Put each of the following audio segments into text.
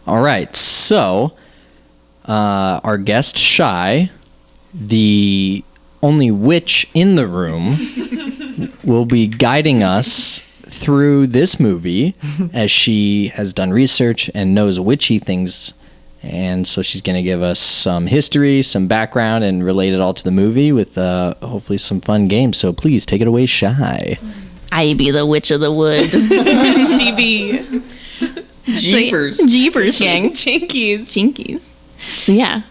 All right, so our guest Shy, the only witch in the room, will be guiding us through this movie as she has done research and knows witchy things. And so she's going to give us some history, some background, and relate it all to the movie with hopefully some fun games. So please take it away, Shy. I be the witch of the wood. She be Jeepers. Jeepers, gang. Jinkies.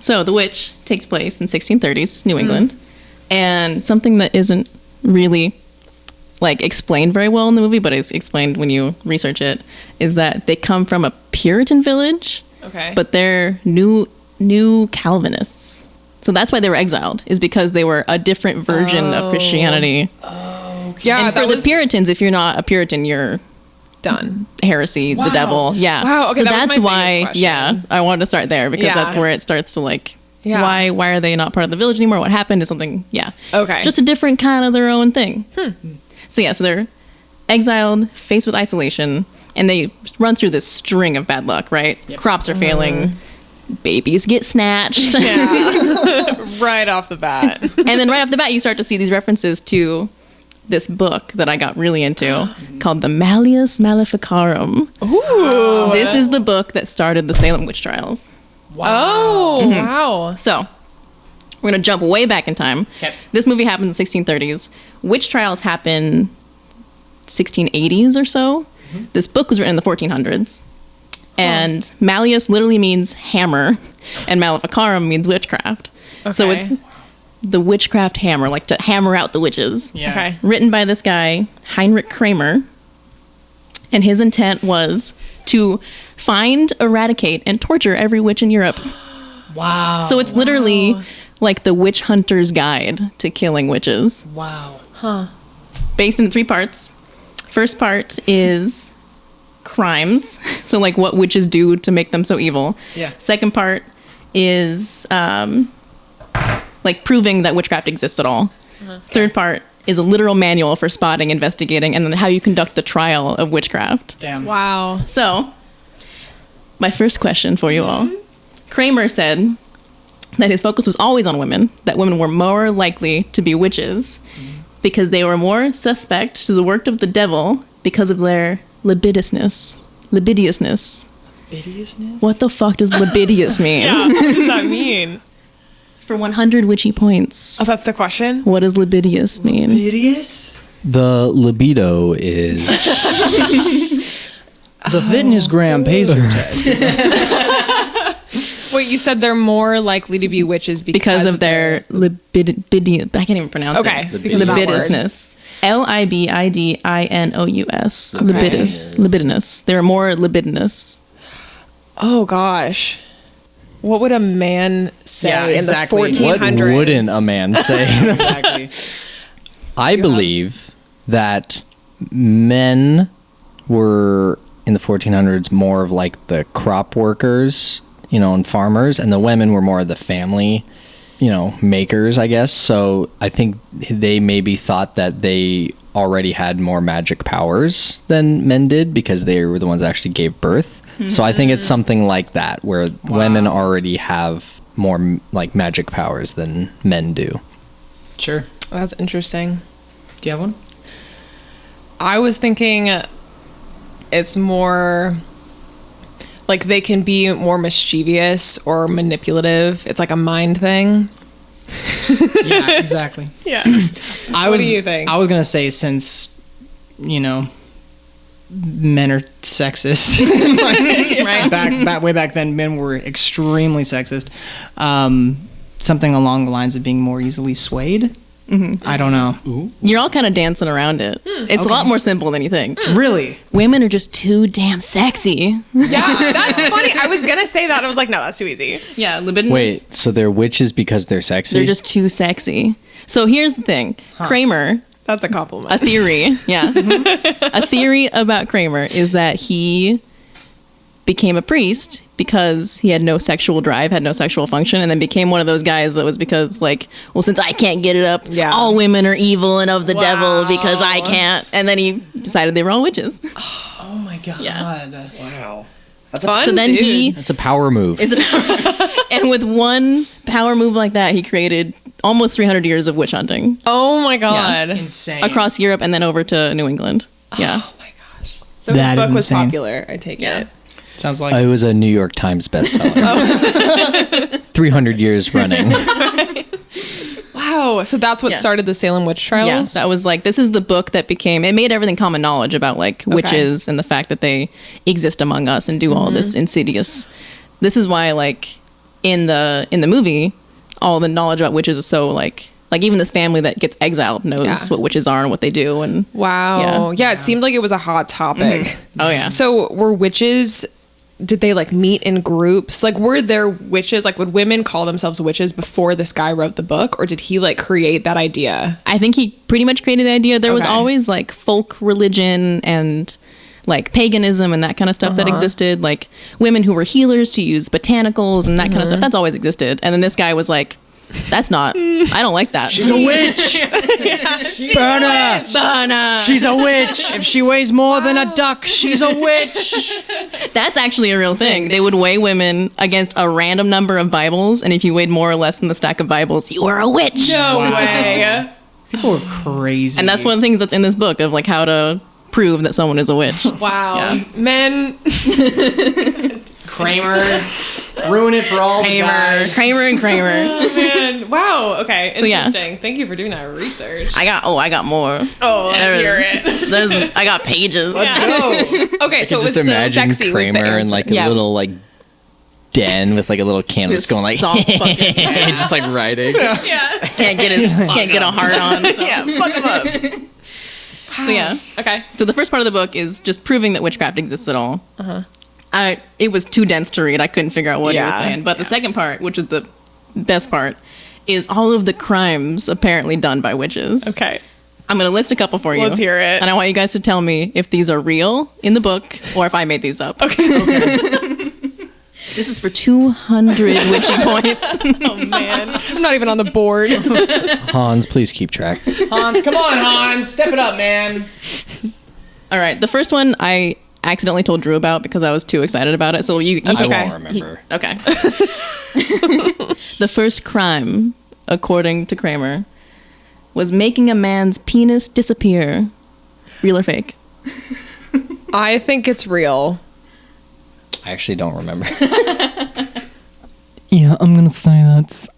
So the witch takes place in 1630s New England. And something that isn't really like explained very well in the movie, but is explained when you research it, is that they come from a Puritan village. Okay. But they're new Calvinists. So that's why they were exiled, is because they were a different version of Christianity. Yeah, and for the Puritans, if you're not a Puritan, you're done. Heresy, the devil. Yeah. Wow, okay, so that was that's my why, biggest question. I wanted to start there because that's where it starts to like, why are they not part of the village anymore? What happened is something, Okay. just a different kind of their own thing. So they're exiled, faced with isolation, and they run through this string of bad luck, right? Yep. Crops are failing, babies get snatched. Right off the bat. And then right off the bat, you start to see these references to this book that I got really into called the Malleus Maleficarum. Ooh. This is the book that started the Salem witch trials. Wow. Oh, wow. So we're going to jump way back in time. Okay. This movie happened in the 1630s. Witch trials happen 1680s or so. This book was written in the 1400s. And Malleus literally means hammer, and Maleficarum means witchcraft. Okay. So it's the witchcraft hammer, like to hammer out the witches. Yeah. Okay. Written by this guy, Heinrich Kramer. And his intent was to find, eradicate, and torture every witch in Europe. Wow. So it's literally like the witch hunter's guide to killing witches. Wow. Based in 3 parts. First part is crimes. So like what witches do to make them so evil. Yeah. Second part is like proving that witchcraft exists at all. Third part is a literal manual for spotting, investigating, and then how you conduct the trial of witchcraft. Damn. Wow. So, my first question for you all. Kramer said that his focus was always on women, that women were more likely to be witches because they were more suspect to the work of the devil because of their libidinousness. Libidinousness. Bidiousness? What the fuck does libidious mean? Yeah, what does that mean? For 100 witchy points. Oh, that's the question? What does libidious mean? Bidious? The libido is... The fitness gram Pacer test. Wait, you said they're more likely to be witches Because of their libidious... I can't even pronounce Okay, it. because of that word. Libidinousness. Libidinous. Okay. Libidinous. They're more libidinous. Oh, gosh. What would a man say exactly. in the 1400s? What wouldn't a man say? Exactly. I believe that men were in the 1400s more of like the crop workers, and farmers, and the women were more of the family, makers, I guess. So I think they maybe thought that they already had more magic powers than men did because they were the ones that actually gave birth. So I think it's something like that where women already have more like magic powers than men do. Sure. That's interesting. Do you have one? I was thinking it's more like they can be more mischievous or manipulative. It's like a mind thing. Yeah, exactly. Yeah. What do you think? I was going to say since, men are sexist. Right? Way back then, men were extremely sexist. Something along the lines of being more easily swayed. I don't know. You're all kind of dancing around it. It's a lot more simple than you think. Really? Women are just too damn sexy. Yeah, that's funny. I was going to say that. I was like, no, that's too easy. Yeah, libidinous. Wait, so they're witches because they're sexy? They're just too sexy. So here's the thing. Kramer, That's a compliment. a theory, a theory about Kramer is that he became a priest because he had no sexual drive, had no sexual function, and then became one of those guys that was because, like, well, since I can't get it up, all women are evil and of the devil because I can't. And then he decided they were all witches. Oh my God. Yeah. Wow. Fun, So then dude. It's a power move. It's a and with one power move like that, he created almost 300 years of witch hunting Oh my god. Insane. across Europe and then over to New England. Yeah. Oh my gosh. So That this is book was insane. popular, I take Yeah. it. Sounds like It was a New York Times bestseller. 300 years running. Wow. So that's what Yeah. started the Salem witch trials? Yeah, that was like this is the book that became it made everything common knowledge about like witches and the fact that they exist among us and do all this insidious. This is why like in the movie all the knowledge about witches is so like even this family that gets exiled knows Yeah. what witches are and what they do and Wow. Yeah, it seemed like it was a hot topic. oh yeah. So were witches, did they like meet in groups? Like were there witches, like would women call themselves witches before this guy wrote the book, or did he like create that idea? I think he pretty much created the idea. There was Okay. always like folk religion and like paganism and that kind of stuff that existed. Like women who were healers to use botanicals and that kind of stuff. That's always existed. And then this guy was like, that's not, I don't like that. She's a witch! Burn her! Bana. She's a witch! if she weighs more than a duck, she's a witch. That's actually a real thing. They would weigh women against a random number of Bibles, and if you weighed more or less than the stack of Bibles, you were a witch. No way. People are crazy. And that's one of the things that's in this book of like how to prove that someone is a witch. Wow. Yeah. Men. Kramer. Ruin it for all the guys. Kramer and Kramer. Oh, man. Wow. Okay. So, yeah. Interesting. Thank you for doing that research. I got more. Oh, let's hear it. I got pages. Let's go. Okay, so it was Just imagine sexy. Was the Kramer in answer. like a Yeah. little like den with like a little canvas going like Soft fucking just like writing. Yeah. can't get a heart on. So. Yeah. Fuck him up. So yeah. Okay. So the first part of the book is just proving that witchcraft exists at all. It was too dense to read. I couldn't figure out what he was Yeah. saying. But the second part, which is the best part, is all of the crimes apparently done by witches. Okay. I'm going to list a couple for you. Let's hear it. And I want you guys to tell me if these are real in the book or if I made these up. Okay. This is for 200 witchy points. Oh man, I'm not even on the board. Hans, please keep track. Hans, come on, Hans. Step it up, man. All right. The first one I accidentally told Drew about because I was too excited about it. So you I okay. won't remember. Okay. The first crime, according to Kramer, was making a man's penis disappear. Real or fake? I think it's real. I actually don't remember. Yeah, I'm gonna say that's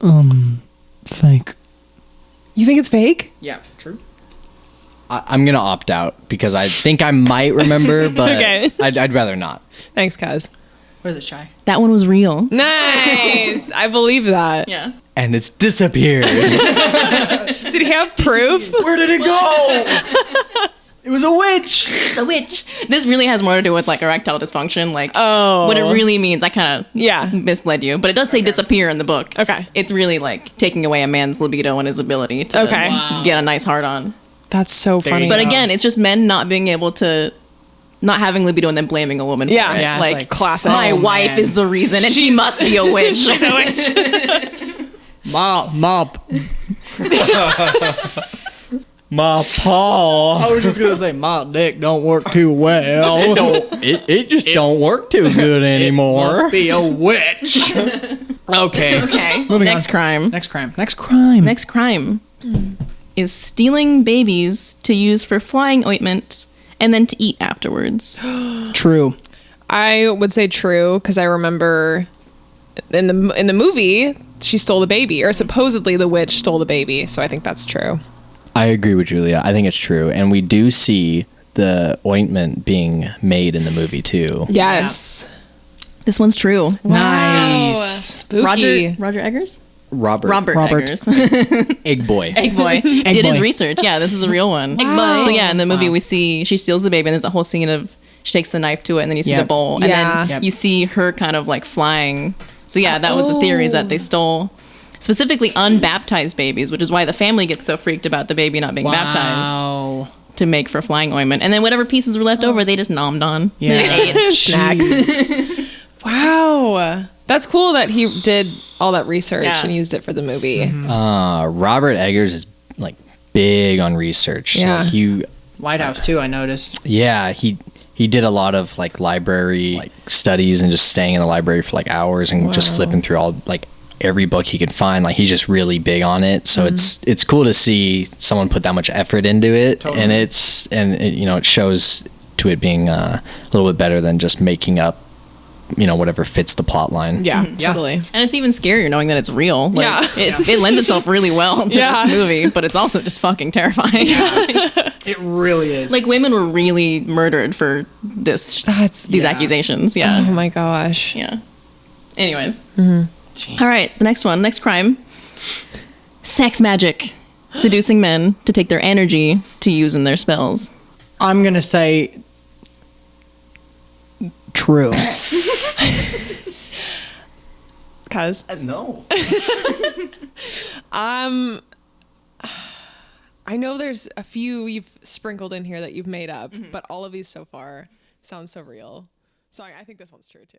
fake. You think it's fake? Yeah, true. I'm gonna opt out because I think I might remember, but Okay. I'd rather not. Thanks, Kaz. What is it, Shy? That one was real. Nice. I believe that. Yeah. And it's disappeared. Did he have proof? Where did it go? It was a witch. It's a witch. This really has more to do with like erectile dysfunction. Like Oh. what it really means. I kind of Yeah. misled you, but it does say disappear in the book. Okay. It's really like taking away a man's libido and his ability to Okay. get a nice hard on. That's so funny. you But go. again, it's just men not being able to, not having libido and then blaming a woman Yeah. for it. Yeah, it's like, like, classic. my Oh, wife man. is the reason and she must be a witch. Mop. My paw. I was just gonna say my dick don't work too well. It just don't work too good It anymore. must be a witch. Okay. Okay. Moving Next crime. Next crime. Next crime. Next crime is stealing babies to use for flying ointment and then to eat afterwards. True. I would say true because I remember in the movie she stole the baby, or supposedly the witch stole the baby. So I think that's true. I agree with Julia. I think it's true, and we do see the ointment being made in the movie too. Yes. This one's true. Wow. Nice. Spooky. Roger Eggers? Robert Eggers. Egg Boy. Egg Boy did his Boy. research. Yeah, this is a real one. Boy. So yeah, in the movie we see she steals the baby and there's a whole scene of she takes the knife to it and then you see Yep. the bowl and Yeah. then Yep. you see her kind of like flying. So yeah, that was the theory is that they stole specifically unbaptized babies, which is why the family gets so freaked about the baby not being baptized Wow. to make for flying ointment. And then whatever pieces were left over, they just nommed on. Yeah. They just ate. Snacked. Wow. That's cool that he did all that research Yeah. and used it for the movie. Robert Eggers is like big on research. Yeah. Like, Lighthouse too. I noticed. he he did a lot of like library like studies and just staying in the library for like hours and just flipping through all like every book he could find. Like he's just really big on it. So it's cool to see someone put that much effort into it, and it shows to it being a little bit better than just making up, whatever fits the plot line. Yeah, Yeah. totally. And it's even scarier knowing that it's real. Like, Yeah. It lends itself really well to Yeah. this movie, but it's also just fucking terrifying. It really is. Like women were really murdered for these Yeah. accusations. Yeah. Oh my gosh. Yeah. Anyways. All right. The next one. Next crime. Sex magic. Seducing men to take their energy to use in their spells. I'm gonna say true. Cuz No. I know there's a few you've sprinkled in here that you've made up, but all of these so far sound so real. So I think this one's true too.